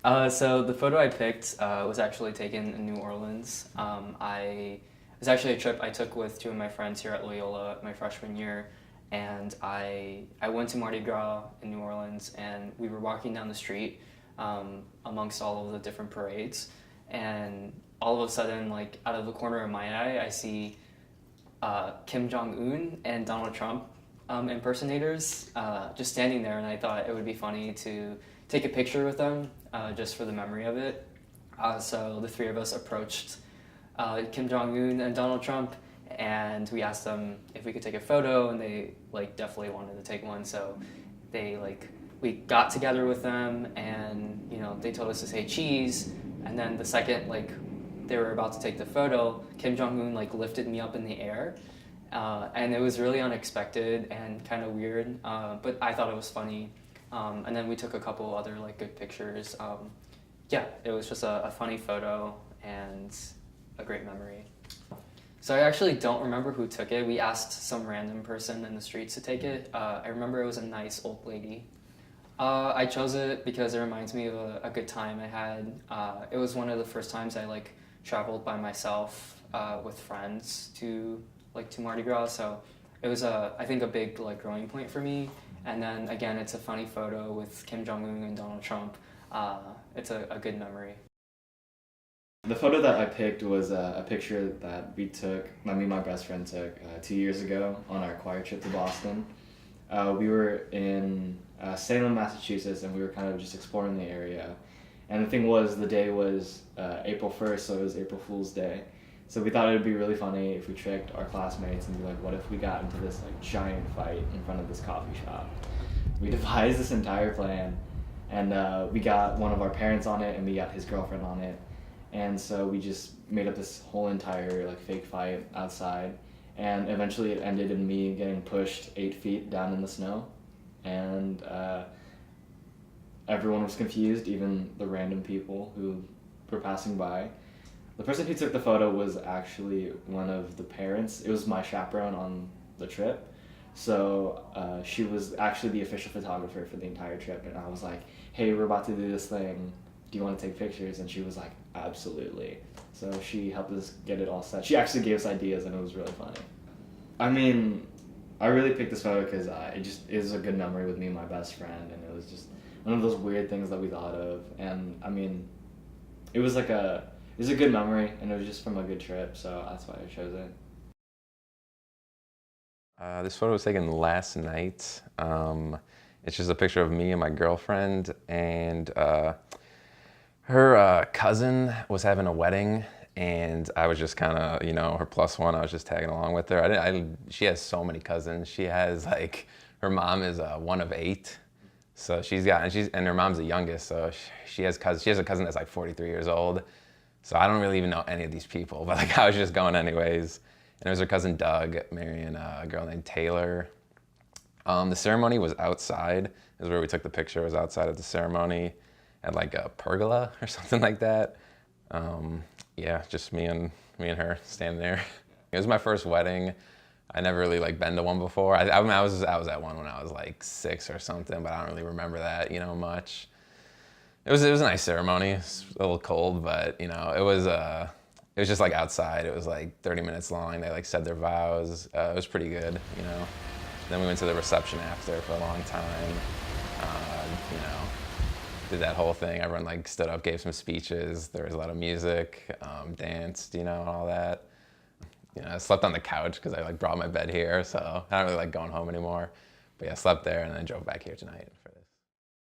So the photo I picked was actually taken in New Orleans. It was actually a trip I took with two of my friends here at Loyola my freshman year, and I went to Mardi Gras in New Orleans, and we were walking down the street amongst all of the different parades, and all of a sudden, like out of the corner of my eye, I see Kim Jong Un and Donald Trump impersonators just standing there, and I thought it would be funny to take a picture with them just for the memory of it. So the three of us approached Kim Jong Un and Donald Trump, and we asked them if we could take a photo, and they like definitely wanted to take one. So they we got together with them, and they told us to say cheese, and then the second they were about to take the photo, Kim Jong Un lifted me up in the air, and it was really unexpected and kind of weird, but I thought it was funny. And then we took a couple other good pictures. Yeah, it was just a funny photo and a great memory. So I actually don't remember who took it. We asked some random person in the streets to take it. I remember it was a nice old lady. I chose it because it reminds me of a good time I had. It was one of the first times I traveled by myself with friends to Mardi Gras, so it was I think a big growing point for me. And then again, it's a funny photo with Kim Jong Un and Donald Trump. It's a good memory. The photo that I picked was a picture that me and my best friend took 2 years ago on our choir trip to Boston. We were in Salem, Massachusetts, and we were kind of just exploring the area. And the thing was, the day was April 1st, so it was April Fool's Day. So we thought it would be really funny if we tricked our classmates and be like, what if we got into this giant fight in front of this coffee shop? We devised this entire plan, and we got one of our parents on it, and we got his girlfriend on it. And so we just made up this whole entire fake fight outside, and eventually it ended in me getting pushed 8 feet down in the snow, and everyone was confused, even the random people who were passing by. The person who took the photo was actually one of the parents. It was my chaperone on the trip. So she was actually the official photographer for the entire trip, and I was like, hey, we're about to do this thing. Do you want to take pictures? And she was like, absolutely. So she helped us get it all set. She actually gave us ideas, and it was really funny. I mean, I really picked this photo because it is a good memory with me and my best friend, and it was just one of those weird things that we thought of. And I mean, it was a good memory, and it was just from a good trip, so that's why I chose it. This photo was taken last night. It's just a picture of me and my girlfriend, and her cousin was having a wedding, and I was just kind of, her plus one. I was just tagging along with her. She has so many cousins. She has her mom is one of 8, so and her mom's the youngest, so she has cousins. She has a cousin that's 43 years old. So I don't really even know any of these people, but I was just going anyways. And it was her cousin Doug marrying a girl named Taylor. The ceremony was outside. Is where we took the picture. It was outside of the ceremony at a pergola or something like that. Yeah, just me and her standing there. It was my first wedding. I never really been to one before. I was at one when I was 6 or something, but I don't really remember that much. It was a nice ceremony. It was a little cold, but it was just outside. It was 30 minutes long. They said their vows. It was pretty good, Then we went to the reception after for a long time. Did that whole thing. Everyone stood up, gave some speeches. There was a lot of music, danced, and all that. I slept on the couch because I brought my bed here, so I don't really like going home anymore. But yeah, I slept there and then drove back here tonight for